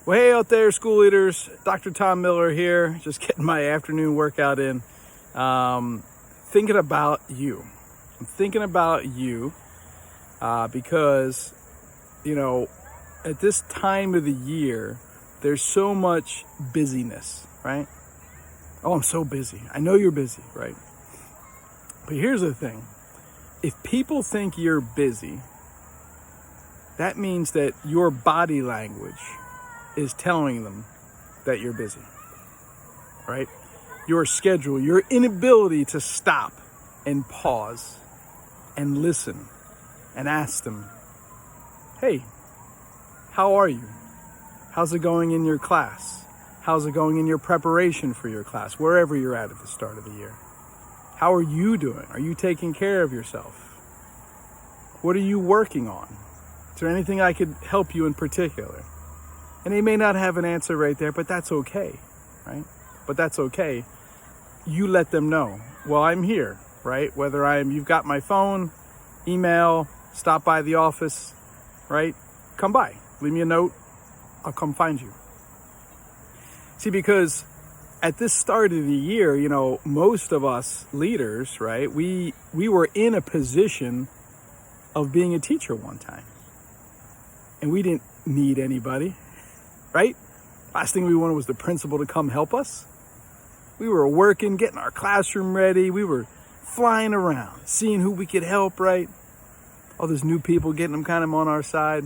Well, hey out there, school leaders. Dr. Tom Miller here, just getting my afternoon workout in. Thinking about you. I'm thinking about you because, at this time of the year, there's so much busyness, right? Oh, I'm so busy. I know you're busy, right? But here's the thing. If people think you're busy, that means that your body language is telling them that you're busy, right? Your schedule, your inability to stop and pause and listen and ask them, hey, how are you? How's it going in your class? How's it going in your preparation for your class, wherever you're at the start of the year? How are you doing? Are you taking care of yourself? What are you working on? Is there anything I could help you in particular? And they may not have an answer right there, but that's okay, right? But that's okay. You let them know. Well, I'm here, right? Whether you've got my phone, email, stop by the office, right? Come by, leave me a note. I'll come find you. See, because at this start of the year, most of us leaders, right? We were in a position of being a teacher one time. And we didn't need anybody. Right? Last thing we wanted was the principal to come help us. We were working, getting our classroom ready. We were flying around, seeing who we could help, right? All those new people, getting them kind of on our side.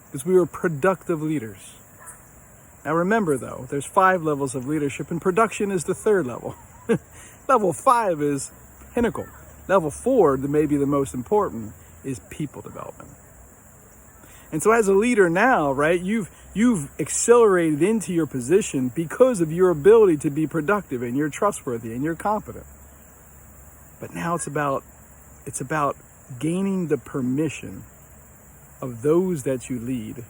Because we were productive leaders. Now remember though, there's 5 levels of leadership and production is the 3rd level. Level 5 is pinnacle. Level 4, that may be the most important, is people development. And so as a leader now, right, you've accelerated into your position because of your ability to be productive and you're trustworthy and you're competent. But now it's about gaining the permission of those that you lead,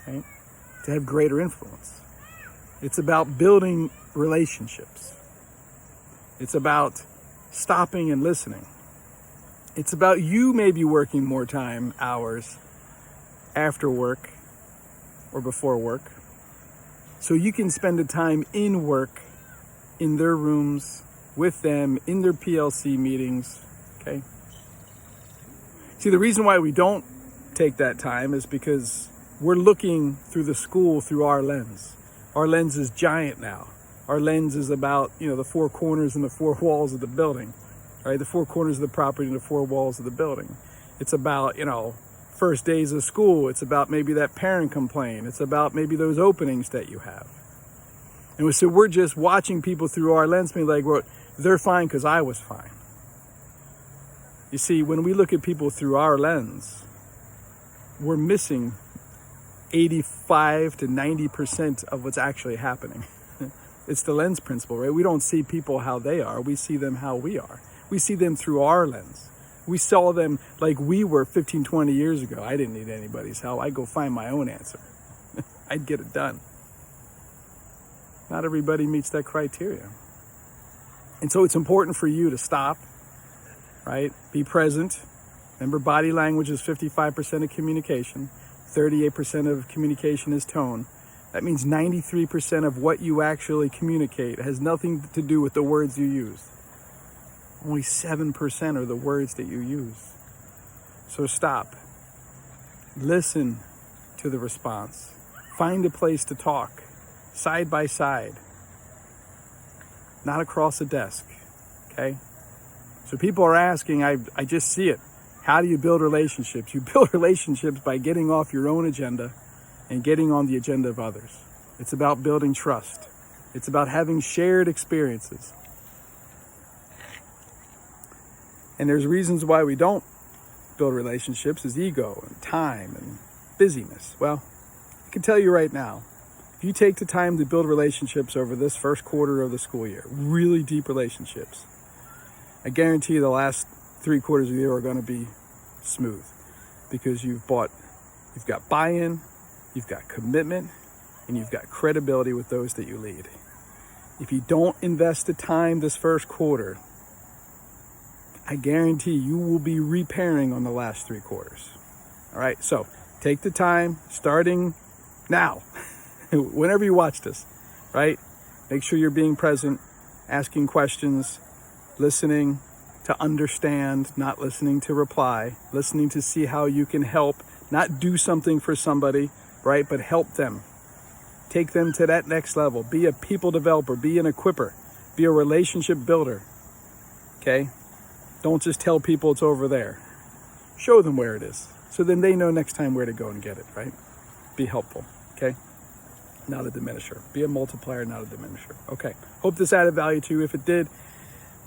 right, to have greater influence. It's about building relationships. It's about stopping and listening. It's about you maybe working more hours after work or before work, so you can spend the time in work, in their rooms, with them, in their PLC meetings, okay? See, the reason why we don't take that time is because we're looking through the school through our lens. Our lens is giant now. Our lens is about, the 4 corners and the 4 walls of the building, right? The 4 corners of the property and the 4 walls of the building. It's about, first days of school. It's about maybe that parent complaint. It's about maybe those openings that you have. And so we're just watching people through our lens, being like, well, they're fine because I was fine. You see, when we look at people through our lens, we're missing 85 to 90% of what's actually happening. It's the lens principle, right? We don't see people how they are. We see them how we are. We see them through our lens. We saw them like we were 15, 20 years ago. I didn't need anybody's help. I'd go find my own answer. I'd get it done. Not everybody meets that criteria. And so it's important for you to stop, right? Be present. Remember, body language is 55% of communication. 38% of communication is tone. That means 93% of what you actually communicate has nothing to do with the words you use. Only 7% are the words that you use. So stop. Listen to the response. Find a place to talk, side by side, not across a desk, okay? So people are asking, I just see it. How do you build relationships? You build relationships by getting off your own agenda and getting on the agenda of others. It's about building trust. It's about having shared experiences. And there's reasons why we don't build relationships is ego and time and busyness. Well, I can tell you right now, if you take the time to build relationships over this first quarter of the school year, really deep relationships, I guarantee you the last 3 quarters of the year are going to be smooth because you've got buy-in, you've got commitment, and you've got credibility with those that you lead. If you don't invest the time this first quarter, I guarantee you will be repairing on the last 3 quarters. All right, so take the time starting now. whenever you watch this, right? Make sure you're being present, asking questions, listening to understand, not listening to reply, listening to see how you can help, not do something for somebody, right? But help them. Take them to that next level. Be a people developer, be an equipper, be a relationship builder, okay? Don't just tell people it's over there. Show them where it is, so then they know next time where to go and get it, right? Be helpful, okay? Not a diminisher. Be a multiplier, not a diminisher. Okay, hope this added value to you. If it did,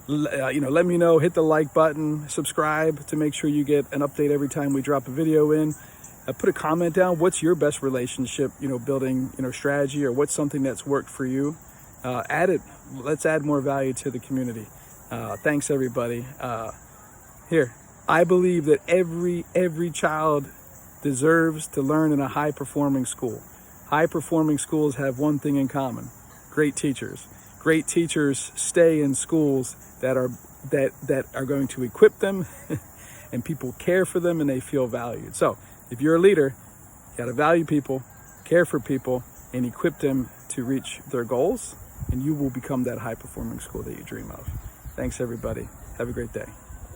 let me know. Hit the like button, subscribe to make sure you get an update every time we drop a video in. Put a comment down. What's your best relationship, building, strategy, or what's something that's worked for you? Add it. Let's add more value to the community. Thanks, everybody. Here, I believe that every child deserves to learn in a high-performing school. High-performing schools have one thing in common: great teachers. Great teachers stay in schools that are going to equip them, and people care for them, and they feel valued. So, if you're a leader, you got to value people, care for people, and equip them to reach their goals, and you will become that high-performing school that you dream of. Thanks, everybody. Have a great day.